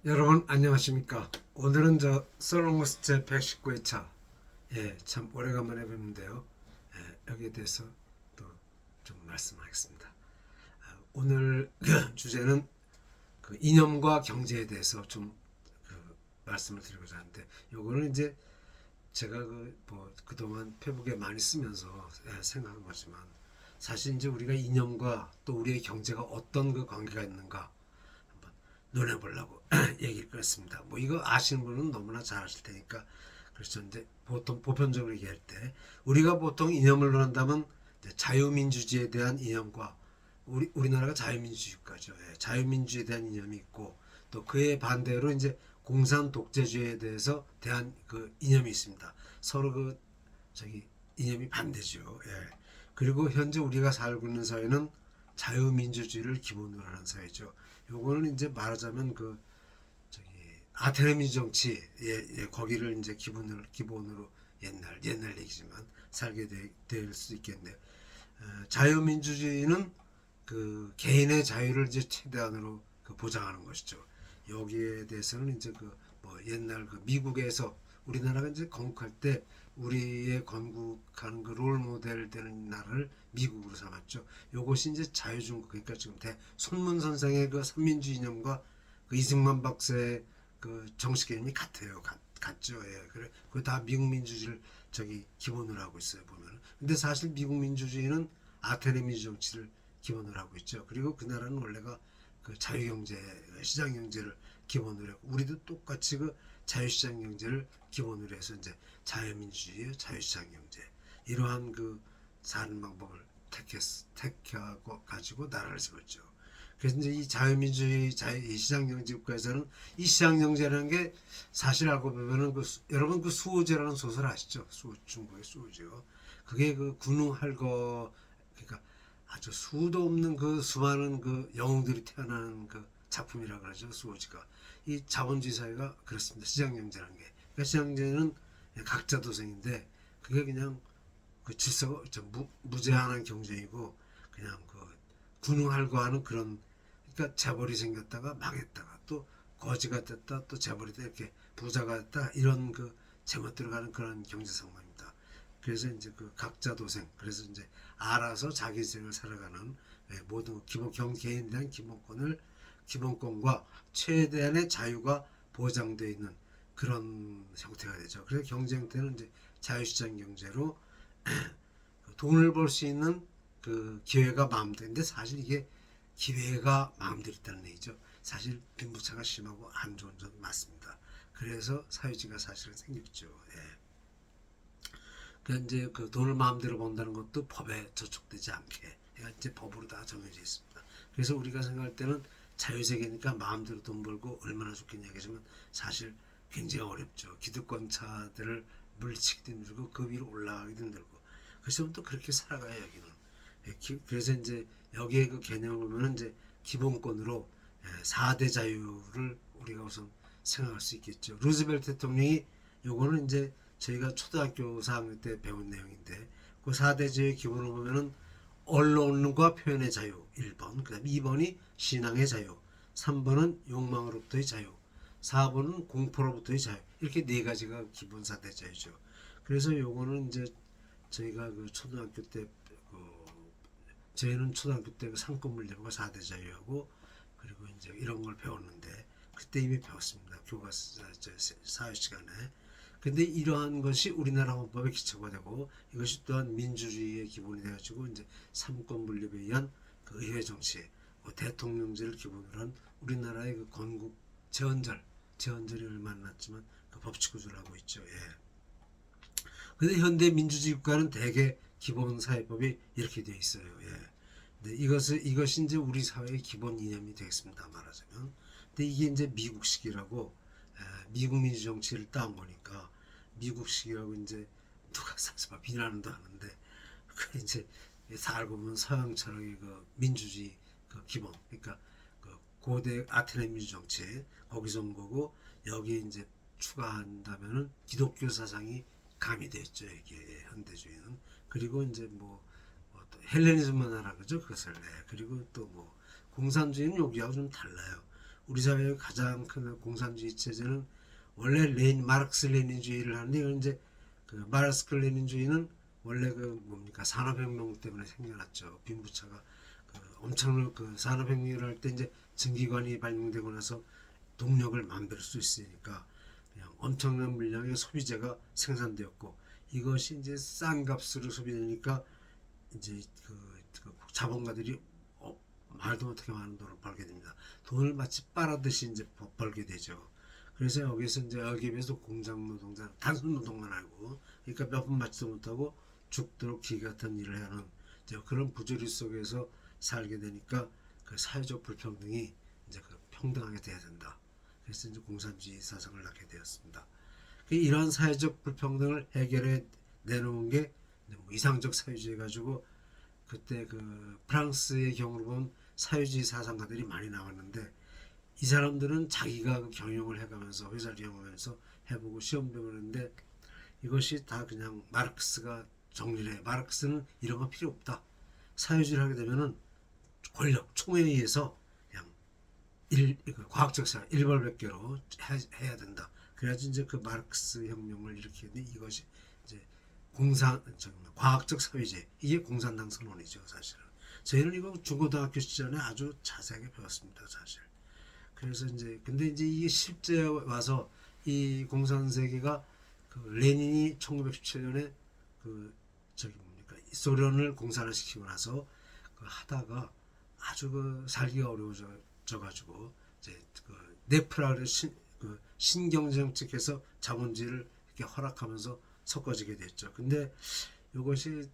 여러분 안녕하십니까. 오늘은 솔로몬스 제 119회차 참 오래간만에 뵙는데요. 여기에 대해서 또 좀 말씀하겠습니다. 오늘 주제는 그 이념과 경제에 대해서 좀 말씀을 드리고자 하는데, 요거는 이제 제가 그동안 페북에 많이 쓰면서 생각한 거지만, 사실 이제 우리가 이념과 또 우리의 경제가 어떤 그 관계가 있는가 한번 논해보려고 얘기를 꺼냈습니다. 뭐 이거 아시는 분은 너무나 잘 아실 테니까. 그렇죠. 이제 보통 보편적으로 얘기할 때 우리가 보통 이념을 논한다면 자유민주주의에 대한 이념과 우리나라가 자유민주주의 국가죠. 자유민주주의에 대한 이념이 있고, 또 그에 반대로 이제 공산 독재주의에 대한 그 이념이 있습니다. 서로 이념이 반대죠. 그리고 현재 우리가 살고 있는 사회는 자유민주주의를 기본으로 하는 사회죠. 요거는 이제 말하자면 아테네 민주정치, 거기를 이제 기본으로 옛날 얘기지만 살게 될 수 있겠네요. 자유민주주의는 그 개인의 자유를 이제 최대한으로 보장하는 것이죠. 여기에 대해서는 이제 뭐 옛날 미국에서 우리나라가 이제 건국할 때 우리의 건국하는 롤 모델 되는 나라를 미국으로 삼았죠. 요것이 이제 자유중국, 그러니까 지금 손문 선생의 그三민주의 이념과 그 이승만 박사의 그 정식 개념이 같아요. 같죠. 그래, 그 다 미국 민주주의를 기본으로 하고 있어요, 보면. 근데 사실 미국 민주주의는 아테네 민주정치를 기본으로 하고 있죠. 그리고 그 나라는 원래가 그 자유경제, 시장경제를 기본으로 했고, 우리도 똑같이 그 자유시장경제를 기본으로 해서 이제 자유민주주의, 자유시장경제, 이러한 사는 방법을 택하고 가지고 나라를 세웠죠. 그래서 이제 이 자유민주주의, 시장경제 국가에서는 이 시장경제라는 게 사실 알고 보면은 여러분 수호제라는 소설 아시죠? 중국의 수호제요. 그게 군웅할거, 그러니까 아주 수도 없는 수많은 영웅들이 태어나는 작품이라 그러죠. 수호지가. 이 자본주의 사회가 그렇습니다. 시장경제라는 게. 그러니까 시장경제는 각자도생인데, 그게 그냥 질서가 무제한한 경쟁이고, 그냥 군웅할거하는 그런, 그러니까 재벌이 생겼다가 망했다가 또 거지가 됐다, 또 재벌이 됐다, 이렇게 부자가 됐다, 이런 제멋대로 가는 그런 경제 상황입니다. 그래서 이제 각자 도생, 그래서 이제 알아서 자기 인생을 살아가는 모든 개인에 대한 기본권과 최대한의 자유가 보장되어 있는 그런 형태가 되죠. 그래서 경제 형태는 이제 자유시장 경제로 돈을 벌 수 있는 기회가 마음대로. 근데 사실 이게 기회가 마음대로 있다는 얘기죠. 사실 빈부차가 심하고 안 좋은 점 맞습니다. 그래서 사회주의가 사실은 생겼죠. 그러니까 이제 돈을 마음대로 번다는 것도 법에 저촉되지 않게 이제 법으로 다 정해져 있습니다. 그래서 우리가 생각할 때는 자유세계니까 마음대로 돈 벌고 얼마나 좋겠냐 하지만 사실 굉장히 어렵죠. 기득권차들을 물리치기도 힘들고 그 위로 올라가기도 힘들고. 그래서 또 그렇게 살아가요, 여기는. 그래서 이제 여기에 개념을 보면 이제 기본권으로 4대 자유를 우리가 우선 생각할 수 있겠죠. 루즈벨트 대통령이 요거는 이제 저희가 초등학교 4학년 때 배운 내용인데, 그 4대 자유의 기본을 보면은 언론과 표현의 자유 1번, 그 다음 2번이 신앙의 자유, 3번은 욕망으로부터의 자유, 4번은 공포로부터의 자유, 이렇게 네 가지가 기본 4대 자유죠. 그래서 요거는 이제 저희가 초등학교 때 저희는 초등학교 때 상권분립과 4대 자유하고 그리고 이제 이런 걸 배웠는데, 그때 이미 배웠습니다. 교과서 사회 시간에. 근데 이러한 것이 우리나라 헌법의 기초가 되고, 이것이 또한 민주주의의 기본이 되어지고, 이제 삼권분립에 의한 의회 정치, 대통령제를 기본으로 한 우리나라의 건국 제헌절이 얼마 안 났지만 법치 구조를 하고 있죠. 근데 현대 민주주의 국가는 대개 기본 사회법이 이렇게 되어 있어요. 근데 이것이 이제 우리 사회의 기본 이념이 되겠습니다, 말하자면. 근데 이게 이제 미국식이라고, 미국 민주 정치를 따온 거니까 미국식이라고 이제 누가 사실 비난도 하는데, 그 이제 알고 보면 서양 철학의 민주주의 기본, 그러니까 고대 아테네 민주 정치 거기서 온 거고, 여기 이제 추가한다면은 기독교 사상이 가미됐죠, 이게 현대주의는. 그리고 이제 또 헬레니즘만 하라 그죠, 그것을. 그리고 또 공산주의는 여기하고 좀 달라요. 우리 사회의 가장 큰 공산주의 체제는 원래 마르크스 레닌주의를 하는데, 이건 이제 그 마르크스 레닌주의는 원래 그 뭡니까 산업혁명 때문에 생겨났죠. 빈부차가 엄청난 산업혁명을 할 때 이제 증기관이 발명되고 나서 동력을 만들 수 있으니까 그냥 엄청난 물량의 소비재가 생산되었고, 이것이 이제 싼 값으로 소비되니까 이제 그 자본가들이 말도 못하게 많은 돈을 벌게 됩니다. 돈을 마치 빨아듯이 이제 벌게 되죠. 그래서 여기서 이제 여기에 비해서 공장 노동자, 단순 노동만 하고, 그러니까 몇 분 맞지도 못하고 죽도록 기 같은 일을 하는 그런 부조리 속에서 살게 되니까 그 사회적 불평등이 이제 평등하게 돼야 된다. 그래서 이제 공산주의 사상을 낳게 되었습니다. 이런 사회적 불평등을 해결해 내놓은 게 뭐 이상적 사회주의 가지고, 그때 그 프랑스의 경우로 보면 사회주의 사상가들이 많이 나왔는데, 이 사람들은 자기가 경영을 해가면서 회사를 경영하면서 해보고 시험도 보는데, 이것이 다 그냥 마르크스가 정리를 해. 마르크스는 이런 거 필요 없다. 사회주의를 하게 되면은 권력, 총에 의해서 그냥 과학적 사회, 일벌백계로 해야 된다. 그래야지 이제 그 마르크스 혁명을 일으키는데, 이것이 이제 과학적 사회주의, 이게 공산당 선언이죠, 사실은. 저희는 이거 중고등학교 시절에 아주 자세하게 배웠습니다, 사실. 그래서 이제 근데 이제 이게 실제 와서 이 공산세계가 레닌이 1917년에 소련을 공산화시키고 나서 하다가 아주 살기가 어려워져 가지고 이제 네프라를 신경정책에서 자본주의를 이렇게 허락하면서 섞어지게 됐죠. 근데 이것이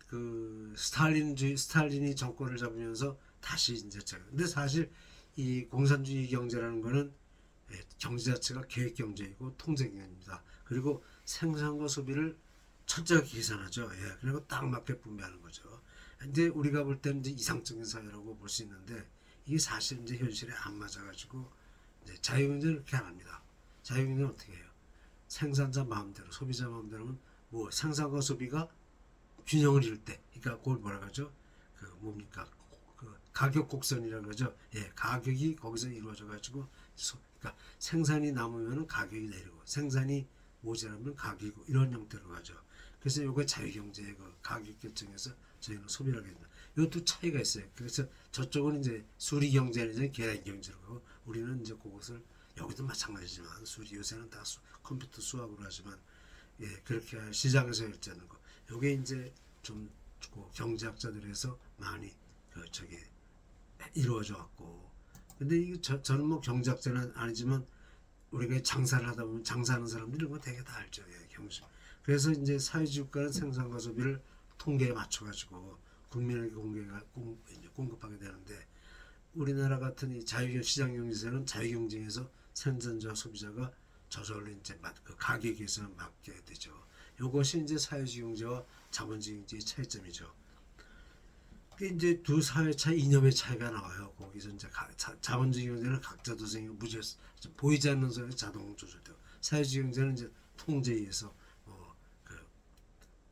스탈린이 정권을 잡으면서 다시 이제 근데 사실 이 공산주의 경제라는 거는 경제 자체가 계획 경제이고 통제 경제입니다. 그리고 생산과 소비를 철저하게 계산하죠. 예, 그리고 딱 맞게 분배하는 거죠. 근데 우리가 볼 때는 이제 이상적인 사회라고 볼 수 있는데, 이게 사실 이제 현실에 안 맞아가지고 이제 자유경제는 그렇게 안 합니다. 자유경제는 어떻게 해요? 생산자 마음대로, 소비자 마음대로 하면 뭐 생산과 소비가 균형을 이룰 때, 그러니까 그걸 뭐라 그러죠? 뭡니까? 가격 곡선이라고 그러죠. 예, 가격이 거기서 이루어져 가지고, 그러니까 생산이 남으면 가격이 내리고, 생산이 모자라면 가격이고, 이런 형태로 가죠. 그래서 이거 자유경제의 가격 결정에서 저희는 소비를 하게 된다. 이것도 차이가 있어요. 그래서 저쪽은 이제 수리경제는 계량경제로 가고, 우리는 이제 그것을, 여기도 마찬가지지만 수리 요새는 다 컴퓨터 수학으로 하지만, 예, 그렇게 시장에서 결제하는 거. 이게 이제 좀 경제학자들에서 많이 이루어져 왔고, 근데 이게 저는 뭐 경제학자는 아니지만 우리가 장사를 하다 보면 장사하는 사람들이 이런 거 되게 다 알죠. 예, 경제. 그래서 이제 사회주의 국가는 생산과 소비를 통계에 맞춰가지고 국민에게 공급하게 되는데, 우리나라 같은 이 자유시장 경제에서는 자유경쟁에서 생산자와 소비자가 저절로 이제 가격에서 맞게 되죠. 이것이 이제 사회주의 경제와 자본주의 경제의 차이점이죠. 이제 두 사회 차이, 이념의 차이가 나와요. 거기서 이제 자본주의 경제는 각자 도생이 무죄, 보이지 않는 소리 자동 조절되고, 사회주의 경제는 이제 통제에 의해서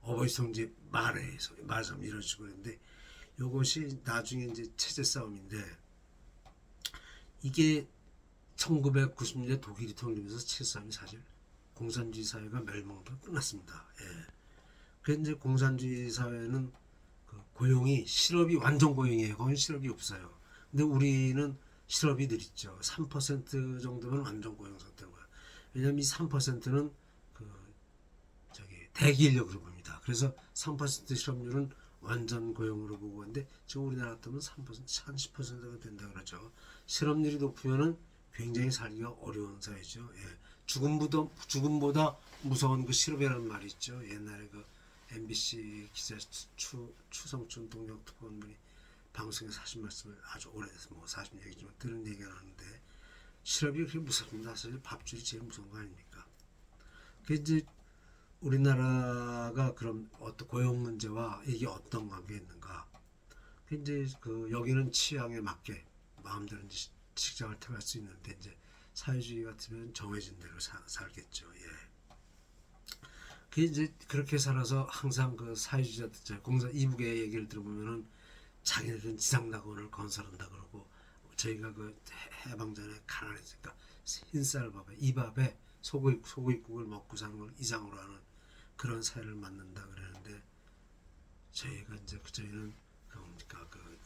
어버이 성지 말에 의해서 말하자면 이런 식으로 했는데, 이것이 나중에 이제 체제 싸움인데, 이게 1990년대 독일이 통일되면서 체제 싸움이 사실 공산주의 사회가 멸망으로 끝났습니다. 예. 그래서 이제 공산주의 사회는 고용이 실업이 완전 고용이에요. 거긴 실업이 없어요. 근데 우리는 실업이 늘 있죠. 3% 정도면 완전 고용 상태인 거예요. 왜냐하면 이 3%는 대기 인력으로 봅니다. 그래서 3% 실업률은 완전 고용으로 보고 있는데, 지금 우리나라 같으면 3%, 한 10%가 된다 그러죠. 실업률이 높으면은 굉장히 살기가 어려운 사회죠. 예. 죽음보다 무서운 실업이라는 말이 있죠. 옛날에 MBC 기자 추성춘 동력 특파원분이 방송에서 하신 말씀을 아주 오래돼서 뭐 40년이지만 들은 얘기가 나는데, 실업이 그렇게 무섭습니다. 사실 밥줄이 제일 무서운 거 아닙니까? 그 이제 우리나라가 그럼 어떤 고용 문제와 이게 어떤 관계가 있는가? 그 이제 여기는 취향에 맞게 마음대로 이제 직장을 택할 수 있는데, 이제 사회주의 같으면 정해진 대로 살겠죠. 예. 그 이제 그렇게 살아서 항상 사회주의자 공사 이북의 얘기를 들어보면은 자기네들은 지상낙원을 건설한다 그러고, 저희가 그 해방전에 가난했으니까 흰쌀밥에 이 밥에 소고기국을 먹고 사는 걸 이상으로 하는 그런 사회를 만든다 그러는데 저희가 이제 저희는 그 뭡니까 그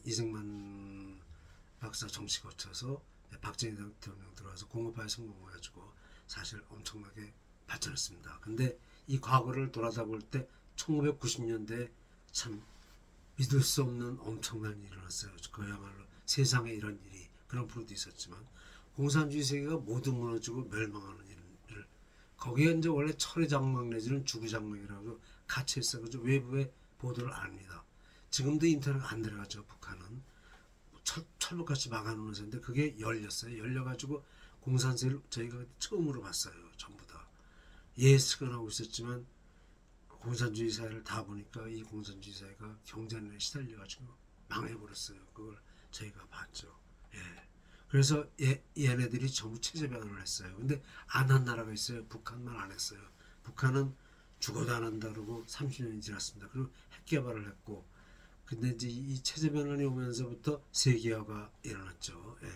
이승만 박사 정치 거쳐서 박정희 대통령 들어와서 공업화에 성공해가지고 사실 엄청나게 발전했습니다. 근데 이 과거를 돌아다 볼 때 1990년대 참 믿을 수 없는 엄청난 일이 일어났어요. 그야말로 세상에 이런 일이 그런 프로도 있었지만 공산주의 세계가 모두 무너지고 멸망하는 일을 거기에 이제 원래 철의장막 내지는 주구장막이라고 갇혀 있어가지고 외부에 보도를 안 합니다. 지금도 인터넷 안 들어가죠. 북한은 철벽같이 막아놓는 데인데 그게 열렸어요. 열려가지고 공산세를 저희가 처음으로 봤어요. 전부 다 예측은 하고 있었지만 공산주의 사회를 다 보니까 이 공산주의 사회가 경제난에 시달려가지고 망해버렸어요. 그걸 저희가 봤죠. 예. 그래서 얘네들이 전부 체제 변화를 했어요. 근데 안 한 나라가 있어요. 북한만 안 했어요. 북한은 죽어도 안 한다 그러고 30년이 지났습니다. 그리고 핵 개발을 했고 근데 이제 이 체제 변환이 오면서부터 세계화가 일어났죠. 예.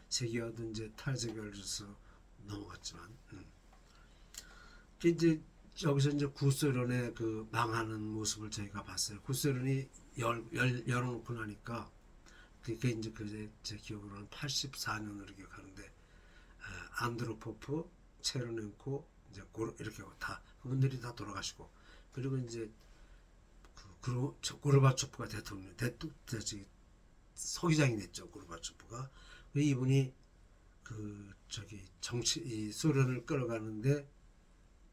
세계화도 이제 탈세계화로서 넘어갔지만, 이제 여기서 이제 구소련의 그 망하는 모습을 저희가 봤어요. 구소련이 열어놓고 나니까 그게 이제 제 기억으로는 84년으로 기억하는데 안드로포프, 체르넨코, 이제 이렇게 다 그분들이 다 돌아가시고 그리고 이제 고르바초프가 대통령, 서기장이 됐죠. 고르바초프가 이분이 이 소련을 끌어가는데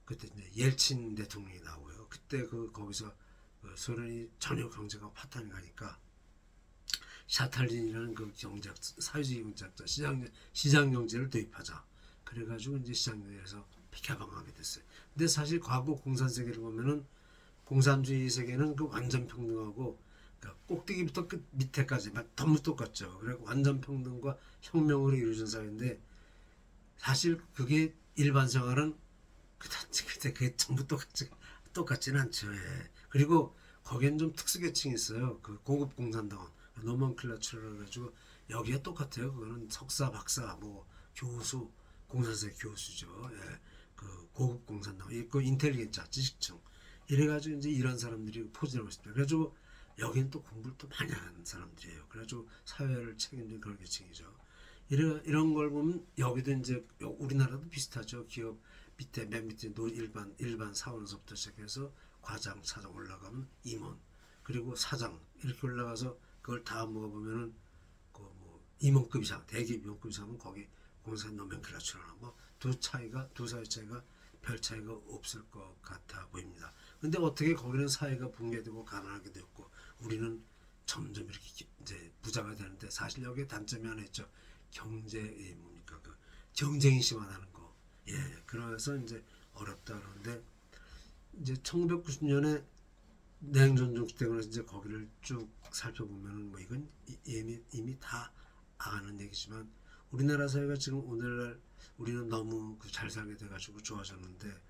그때 이제 옐친 대통령이 나오고요. 그때 거기서 소련이 전혀 경제가 파탄이 가니까 샤탈린이라는 그 사회주의 경제학자 시장 경제를 도입하자. 그래가지고 이제 시장 경제에서 개방하게 됐어요. 근데 사실 과거 공산 세계를 보면은 공산주의 세계는 그 완전 평등하고 그러니까 꼭대기부터 끝 밑에까지 전부 똑같죠. 그리고 완전 평등과 혁명으로 이루어진 사회인데 사실 그게 일반 생활은 그게 전부 똑같지는 않죠. 예. 그리고 거기엔 좀 특수계층이 있어요. 그 고급 공산당원 노먼클라처를 해가지고 여기에 똑같아요. 그거는 석사, 박사, 뭐 교수, 공산세 교수죠. 예. 그 고급 공산당원, 그 인텔리겐자, 지식층. 이래가지고 이제 이런 사람들이 포진하고 있습니다. 그래가지고 여기는 또 공부를 또 많이 하는 사람들이에요. 그래가지고 사회를 책임지는 그런 계층이죠. 이런 걸 보면 여기도 이제 우리나라도 비슷하죠. 기업 밑에 맨 밑에 일반 사원에서부터 시작해서 과장, 차장 올라가면 임원, 그리고 사장 이렇게 올라가서 그걸 다 먹어보면은 그 뭐 임원급 이상, 대기업 임원급 이상은 거기 공산 노멘클라처나 뭐두 사회 차이가 별 차이가 없을 것 같아 보입니다. 근데 어떻게 거기는 사회가 붕괴되고 가난하게 되었고 우리는 점점 이렇게 이제 부자가 되는데 사실 여기에 단점이 하나 있죠. 뭡니까 그 경쟁이 심하다는 거. 예, 그래서 이제 어렵다 그러는데 이제 1990년에 냉전 종식 때문에 이제 거기를 쭉 살펴보면은 뭐 이건 이미 다 아는 얘기지만 우리나라 사회가 지금 오늘날 우리는 너무 잘 살게 돼가지고 좋아졌는데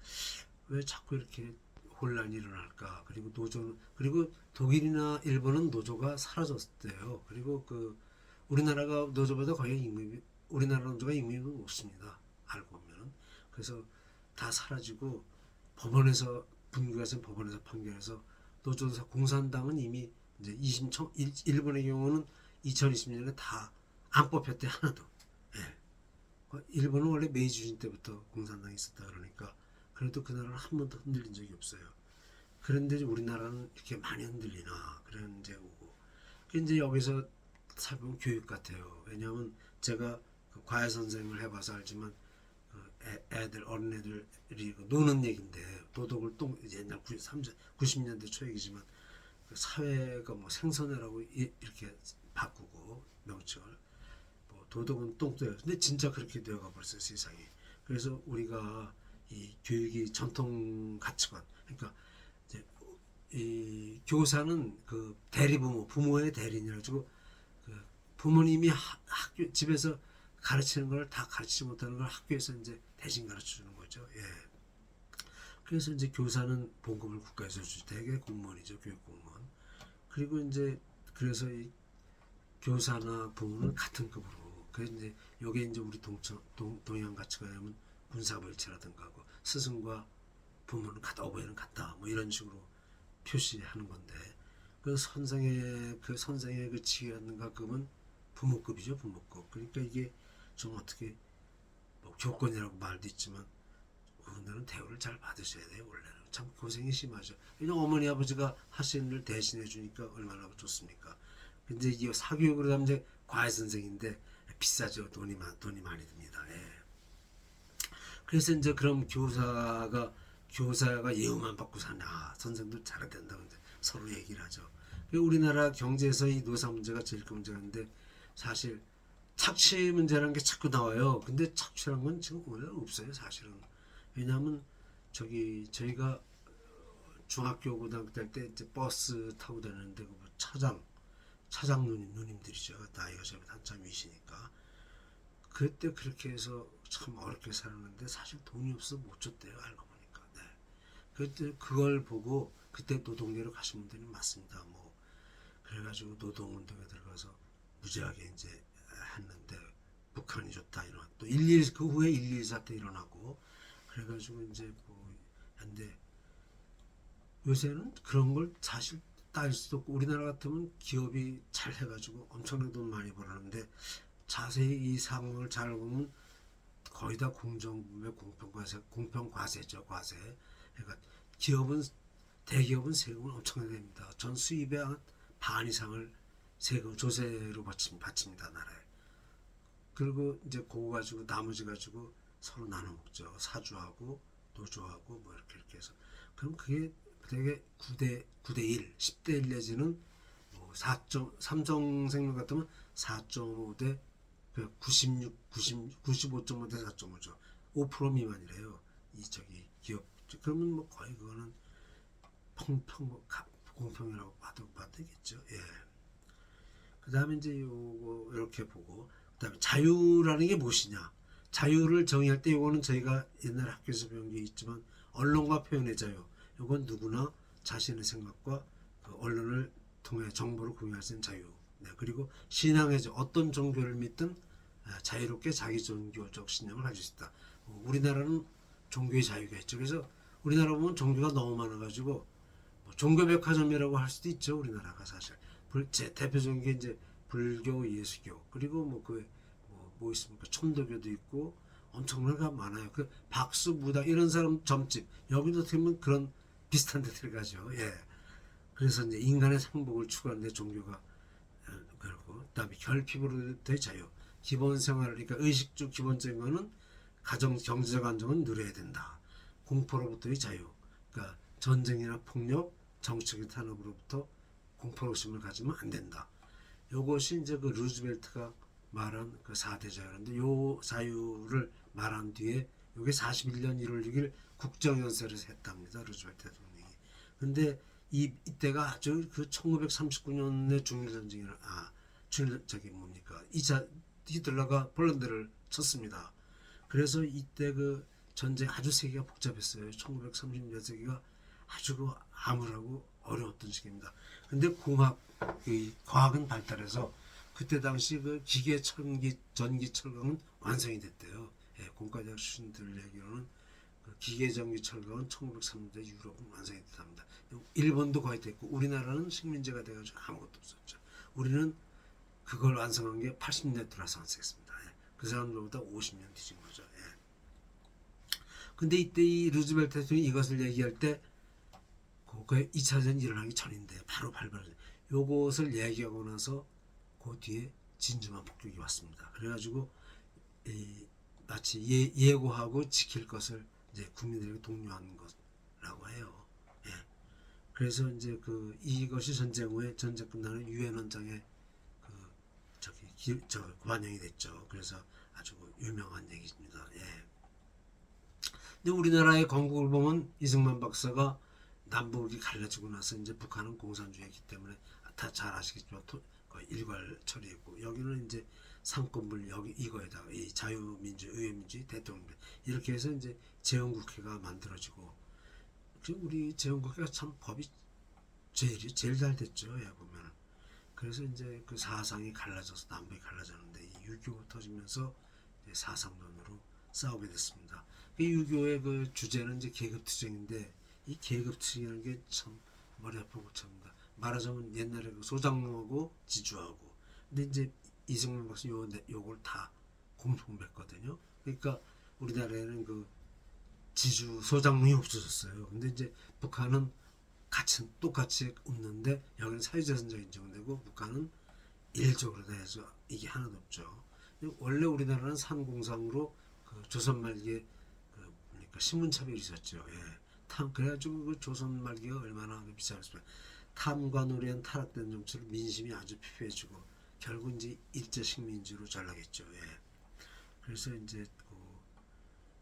왜 자꾸 이렇게 혼란이 일어날까? 그리고 독일이나 일본은 노조가 사라졌대요. 그리고 우리나라가 노조보다 거의 우리나라 노조가 임금이 높습니다. 알고 보면은 그래서 다 사라지고 분국에서 법원에서 판결해서 노조사 공산당은 이미 이제 일본의 경우는 2020년에 다 안 뽑혔대 하나도. 예. 일본은 원래 메이지 유신 때부터 공산당이 있었다 그러니까 그래도 그 나라는 한 번도 흔들린 적이 없어요. 그런데 우리나라는 이렇게 많이 흔들리나 그런 이제 오고 이제 여기서 살펴보면 교육 같아요. 왜냐하면 제가 과외 선생을 해봐서 알지만 어린애들이 노는 얘기인데 도덕을 옛날 90년대 초 얘기지만 사회가 뭐 생선회라고 이렇게 바꾸고 명칭을 뭐 도덕은 똥돼요. 근데 진짜 그렇게 되어가 버렸어요 세상이. 그래서 우리가 이 교육이 전통 가치관 그러니까 이제 이 교사는 그 부모의 대리인이라 가지고 그 부모님이 집에서 가르치는 걸 다 가르치지 못하는 걸 학교에서 이제 대신 가르쳐 주는 거죠. 예. 그래서 이제 교사는 봉급을 국가에서 주지 대개 공무원이죠. 교육 공무원. 그리고 이제 그래서 교사나 부모는 같은 급으로. 그래서 이제 요게 이제 우리 동양 가치관이면 군사부일체라든가 하고 스승과 부모는 같다, 어버이는 같다, 뭐 이런 식으로 표시하는 건데 그 선생의 그 지위라든가 급은 부모급이죠, 부모급. 그러니까 이게 좀 어떻게 뭐 교권이라고 말도 있지만 어른들은 대우를 잘 받으셔야 돼요. 원래는 참 고생이 심하죠. 왜냐면 어머니 아버지가 하시는 일 대신해 주니까 얼마나 좋습니까. 근데 이게 사교육으로 하면 이제 과외 선생인데 비싸죠. 돈이 많이 듭니다. 예. 그래서 이제 그럼 교사가 예우만 받고 사냐, 선생도 잘해야 된다고 이제 서로 얘기를 하죠. 우리나라 경제에서 이 노사 문제가 제일 큰 문제인데 사실 착취 문제라는 게 자꾸 나와요. 근데 착취라는 건 지금 오늘 없어요, 사실은. 왜냐하면 저희가 중학교 고등학교 때 이제 버스 타고 다니는데 그 차장 누님들이죠. 나이가 저보다 한참 위시니까. 그때 그렇게 해서 참 어렵게 살았는데 사실 돈이 없어 못 줬대요. 알고 보니까. 네. 그때 그걸 보고 그때 노동계로 가신 분들이 많습니다. 뭐 그래가지고 노동운동에 들어가서 무지하게 이제 했는데 북한이 좋다 이런 또 그 후에 1.12 사태 일어나고 그래가지고 이제 뭐 한데 요새는 그런 걸 사실 따질 수도 없고 우리나라 같으면 기업이 잘 해가지고 엄청난 돈 많이 벌었는데 자세히 이 상황을 잘 보면 거의 다 공정부의 공평과세죠, 과세. 그러니까 대기업은 세금을 엄청나게 냅니다. 전 수입의 한 반 이상을 세금 조세로 바칩니다, 나라에. 그리고 이제 그거 가지고 나머지 가지고 서로 나눠 먹죠. 사주하고 노조하고 뭐 이렇게 해서. 그럼 그게 되게 9대 1, 10대 1 내지는 뭐 삼성생명 같으면 4.5대 95.5대 4.5죠. 5% 미만이래요. 이 기업. 그러면 뭐 거의 그거는 공평이라고 봐도 되겠죠. 예. 그 다음에 이제 요거 이렇게 보고 그 다음에 자유라는 게 무엇이냐. 자유를 정의할 때 요거는 저희가 옛날 학교에서 배운 게 있지만 언론과 표현의 자유. 요건 누구나 자신의 생각과 그 언론을 통해 정보를 공유할 수 있는 자유. 네, 그리고 신앙의 자유. 어떤 종교를 믿든 자유롭게 자기 종교적 신념을 가질 수 있다. 우리나라는 종교의 자유가 있죠. 그래서 우리나라 보면 종교가 너무 많아가지고 뭐 종교백화점이라고 할 수도 있죠. 우리나라가 사실 제 대표적인 게 이제 불교, 예수교 그리고 뭐 있습니까? 천도교도 있고 엄청나게 많아요. 그 박수, 무당 이런 사람 점집 여기도 어떻게 보면 그런 비슷한 데 들어가죠. 예. 그래서 이제 인간의 상복을 추구하는데 종교가 그렇고 그다음에 결핍으로의 자유, 기본 생활 그러니까 의식주 기본적인 거는 경제적 안정은 누려야 된다. 공포로부터의 자유, 그러니까 전쟁이나 폭력, 정치적인 탄압으로부터 공포심을 가지면 안 된다. 요것이 이제 그 루즈벨트가 말한 그 4대 자유인데 요 자유를 말한 뒤에 요게 41년 1월 6일 국정연설을 했답니다. 루즈벨트 대통령이. 근데 이때가 아주 그 1939년의 중일전쟁이라 뭡니까 2차 히틀러가 폴란드를 쳤습니다. 그래서 이때 그 전쟁 아주 세계가 복잡했어요. 1930년 세기가 아주 그 암울하고 어려웠던 시기입니다. 근데 과학은 발달해서 그때 당시 그 기계 전기 철강은 완성이 됐대요. 예, 공과대학 출신들 얘기로는 그 기계 전기 철강은 1930년대 유럽은 완성이 됐답니다. 일본도 거의 됐고 우리나라는 식민지가 돼가지고 아무것도 없었죠. 우리는 그걸 완성한 게 80년대 들어서 완성했습니다. 예, 그 사람들보다 50년 뒤진 거죠. 예. 근데 이때 이 루즈벨트 대통령이 이것을 얘기할 때 그 2차전이 일어나기 전인데 바로 발발을 요것을 얘기하고 나서 그 뒤에 진주만 폭격이 왔습니다. 그래가지고 마치 예고하고 지킬 것을 이제 국민들에게 독려한 것라고 해요. 예. 그래서 이제 이것이 전쟁 후에 전쟁 끝나는 유엔 원장에 반영이 됐죠. 그래서 아주 유명한 얘기입니다. 예. 근데 우리나라의 건국을 보면 이승만 박사가 남북이 갈라지고 나서 이제 북한은 공산주의였기 때문에 다 잘 아시겠지만 일괄 처리했고 여기는 이제 상권불 이거에다가 이 자유민주, 의회민주주의, 대통령 이렇게 해서 이제 재헌국회가 만들어지고 우리 재헌국회가 참 법이 제일 잘 됐죠. 예, 보면 그래서 이제 그 사상이 갈라져서 남북이 갈라졌는데 이 6.25 터지면서 이제 사상론으로 싸우게 됐습니다. 이 6.25의 그 주제는 이제 계급투쟁인데 이 계급투쟁이라는 게 참 머리 아프고 참니다. 말하자면 옛날에 그 소장농하고 지주하고 근데 이제 이승만 박사 요걸 다 공통했거든요. 그러니까 우리나라에는 그 지주 소장농이 없어졌어요. 근데 이제 북한은 똑같이 없는데 여기는 사유재산자 인정되고 북한은 일적으로 다 해서 이게 하나도 없죠. 원래 우리나라는 산공상으로 그 조선 말기에 그 그러니까 신분차별이 있었죠. 예. 그래가지고 그 조선 말기가 얼마나 비싸겠어요. 탐과 노래한 타락된 정치를 민심이 아주 피폐해지고 결국 이제 일제식민지로 전락했죠. 예. 그래서 이제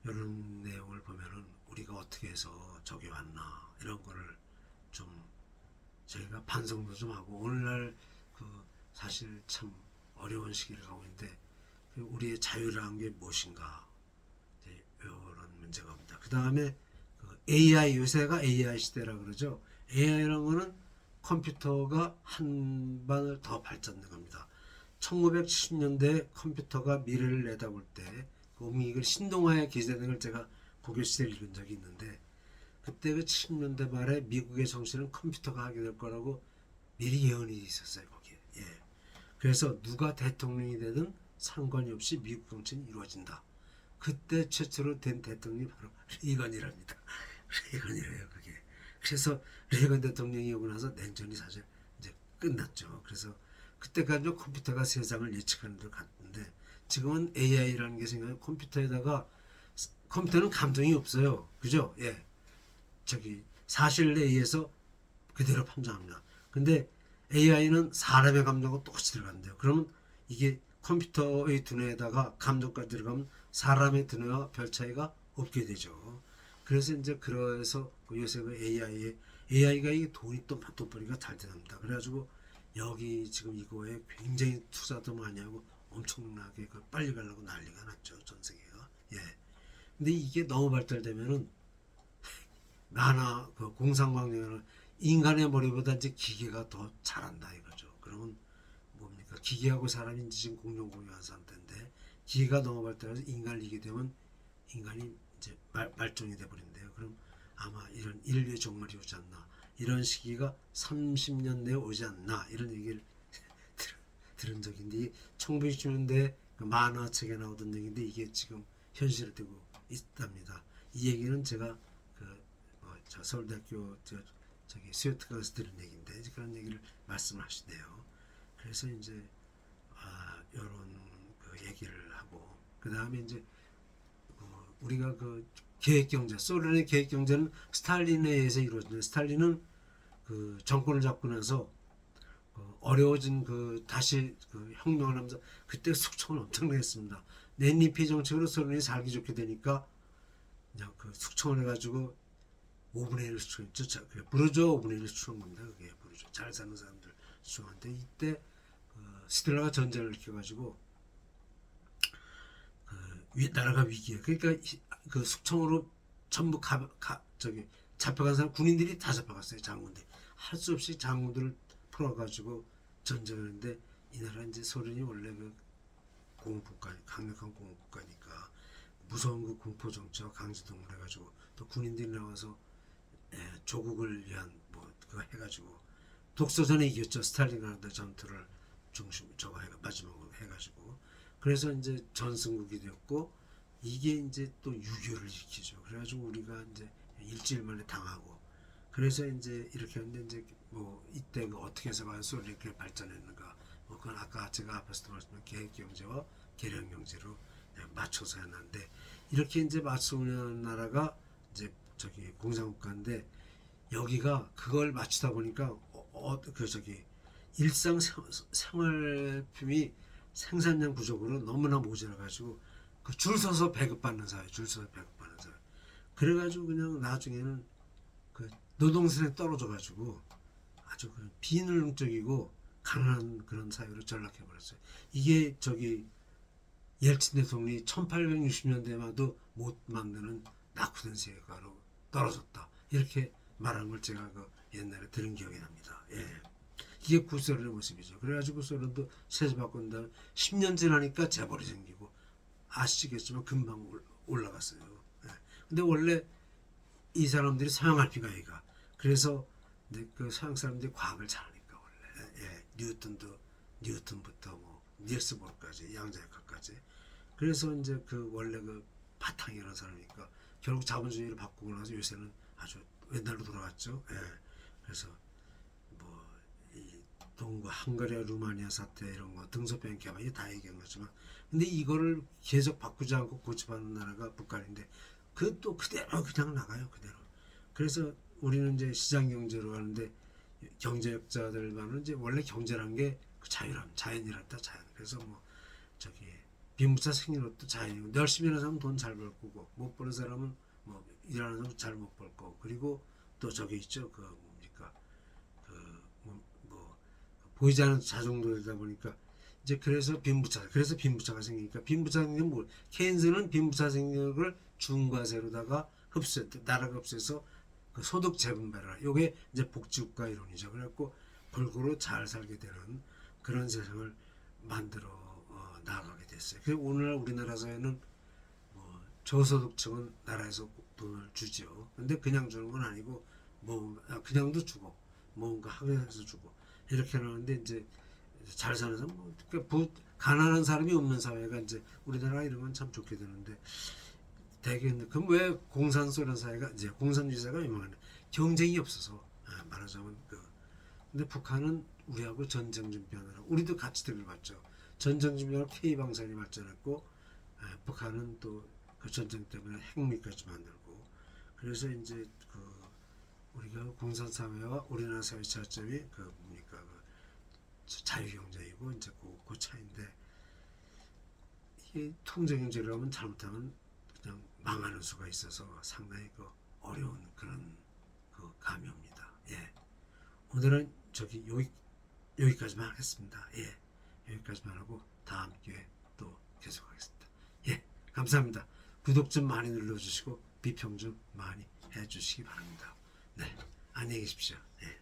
이런 내용을 보면은 우리가 어떻게 해서 저기 왔나 이런 거를 좀 저희가 반성도 좀 하고 오늘날 그 사실 참 어려운 시기를 가고 있는데 우리의 자유라는 게 무엇인가 이제 이런 문제가 옵니다. 그 다음에 그 AI 요새가 AI 시대라 그러죠. AI라는 거는 컴퓨터가 한 반을 더 발전된 겁니다. 1970년대 컴퓨터가 미래를 내다볼 때 이걸 신동아의 기재된 걸 제가 고교시대를 읽은 적이 있는데 그때 그 70년대 말에 미국의 정치는 컴퓨터가 하게 될 거라고 미리 예언이 있었어요 거기에. 예. 그래서 누가 대통령이 되든 상관이 없이 미국 정치는 이루어진다. 그때 최초로 된 대통령이 바로 레이건이랍니다. 레이건이래요 그게. 그래서 레이건 대통령이 오고 나서 냉전이 사실 이제 끝났죠. 그래서 그때까지 컴퓨터가 세상을 예측하는 데 갔는데 지금은 AI라는 게 생겨요. 컴퓨터에다가 컴퓨터는 감정이 없어요. 그죠? 예. 저기 사실에 의해서 그대로 판정합니다. 근데 AI는 사람의 감정과 똑같이 들어간대요. 그러면 이게 컴퓨터의 두뇌에다가 감정까지 들어가면 사람의 두뇌와 별 차이가 없게 되죠. 그래서 이제 그래서 요새 그 AI가 이게 돈이 또 돈벌이가 잘 됩니다. 그래가지고 여기 지금 이거에 굉장히 투자도 많이 하고 엄청나게 빨리 가려고 난리가 났죠. 전 세계가. 예. 근데 이게 너무 발달되면은 나나 그 공상방송에는 인간의 머리보다 이제 기계가 더 잘한다 이거죠. 그러면 뭡니까? 기계하고 사람이 지금 공룡 공유한 상태인데 기계가 너무 발달해서 인간을 이기게 되면 인간이 이제 말종이 돼버린대요. 그럼 아마 이런 인류의 종말이 오지 않나 이런 시기가 30년 내에 오지 않나 이런 얘기를 들은 적인데 1960년대 그 만화책에 나오던 얘기인데 이게 지금 현실화되고 있답니다. 이 얘기는 제가 저 서울대학교 저기 스웨트가에서 들은 얘기인데 그런 얘기를 말씀하시네요. 그래서 이제 이런 그 얘기를 하고 그 다음에 이제 우리가 그 계획경제 소련의 계획경제는 스탈린에 의해서 이루어졌는데 스탈린은 그 정권을 잡고 나서 어려워진 그 다시 그 혁명을 하면서 그때 숙청을 엄청나게 했습니다. 냉리피 정책으로 소련이 살기 좋게 되니까 그냥 그 숙청을 해가지고 5분의 1을 수출했죠. 부르주아 5분의 1을 수출한 겁니다. 그게 부르주아 잘 사는 사람들 수출한데 이때 히틀러가 전쟁을 일으켜가지고 나라가 위기에 그러니까 그 숙청으로 전부 저기 잡혀간 사람 군인들이 다 잡혀갔어요. 장군들 할 수 없이 장군들을 풀어가지고 전쟁을 했는데 이 나라 이제 소련이 원래 그 공업국가 강력한 공업국가니까 무서운 그 공포 정치와 강제동원 해가지고 또 군인들이 나와서 조국을 위한 뭐 그거 해가지고 독소전에 이겼죠. 스탈린그라드 전투를 중심 저거 마지막으로 해가지고 그래서 이제 전승국이 되었고 이게 이제 또 유교를 일으키죠. 그래가지고 우리가 이제 일주일 만에 당하고 그래서 이제 이렇게 했는데 이제 뭐 이때 그 어떻게 해서 과연 이렇게 발전했는가 뭐 그건 아까 제가 앞에서도 말씀드린 계획경제와 계량경제로 맞춰서 해놨는데 이렇게 이제 맞추는 나라가 이제 저기 공산국가인데 여기가 그걸 맞추다 보니까 그 저기 일상 생활품이 생산량 부족으로 너무나 모자라가지고 그 줄 서서 배급받는 사회, 줄 서서 배급받는 사회. 그래가지고 그냥 나중에는 그 노동선에 떨어져가지고 아주 그 비능적이고 가난한 그런 사회로 전락해버렸어요. 이게 저기 옐친 대통령이 1860년대마도 못 만드는 낙후된 세계가로 떨어졌다. 이렇게 말한 걸 제가 그 옛날에 들은 기억이 납니다. 예. 이게 구소련의 모습이죠. 그래가지고 소련도 세제 바꾼 다음 10년 지나니까 재벌이 생기고 아시겠지만 금방 올라갔어요. 예. 근데 원래 이 사람들이 서양 알피가이가 그래서 그 서양 사람들이 과학을 잘하니까 원래 뉴턴부터 뭐 닐스 보르까지 양자역학까지 그래서 이제 그 원래 그 바탕이라는 사람이니까 결국 자본주의를 바꾸고 나서 요새는 아주 옛날로 돌아갔죠. 예. 그래서 뭐 이 동구 헝가리아 루마니아 사태 이런 거 등소변 개발 이게 다 얘기한 거지만 근데 이거를 계속 바꾸지 않고 고집하는 나라가 북한인데 그 또 그대로 그냥 나가요 그대로. 그래서 우리는 이제 시장 경제로 가는데 경제학자들만은 이제 원래 경제란 게 그 자유란 자연이란다 자연. 그래서 뭐 저기 빈부차 생긴 것도 자연이고 열심히 하는 사람은 돈 잘 벌 거고 못 버는 사람은 뭐 일하는 사람은 잘 못 벌 거고 그리고 또 저기 있죠 그 뭡니까 뭐 보이지 않는 자정도이다 보니까 이제 그래서 빈부차가 생기니까 빈부차 생기면 뭐 케인스는 빈부차 생기는 걸 중과세로다가 나라가 흡수해서 그 소득 재분배라 요게 이제 복지국가 이론이죠. 그래갖고 골고루 잘 살게 되는 그런 세상을 만들어 나아가게 됐어요. 그래서 오늘날 우리나라 사회는 뭐 저소득층은 나라에서 돈을 주죠. 근데 그냥 주는 건 아니고 뭐 그냥도 주고 뭔가 학교에서 주고 이렇게 하는데 이제 잘 사는 사람 뭐 가난한 사람이 없는 사회가 이제 우리나라 이러면 참 좋게 되는데 대개 그럼 왜 공산소련 사회가 이제 공산주의 사회가 유명한데 경쟁이 없어서 말하자면 근데 북한은 우리하고 전쟁 준비하느라 우리도 같이 득을 봤죠. 전쟁 준비하느라 K방산이 발전했고 북한은 또 그 전쟁 때문에 핵무기까지 만들고 그래서 이제 그 우리가 공산 사회와 우리나라 사회 차이점이 그 뭡니까 자유경제이고 이제 그 차이인데 이게 통제경제라면 잘못하면 그냥 망하는 수가 있어서 상당히 그 어려운 그런 그 감이옵니다. 예. 오늘은 여기까지만 하겠습니다. 예. 여기까지만 하고 다음 기회에 또 계속하겠습니다. 예. 감사합니다. 구독 좀 많이 눌러주시고 비평 좀 많이 해주시기 바랍니다. 네. 안녕히 계십시오. 예.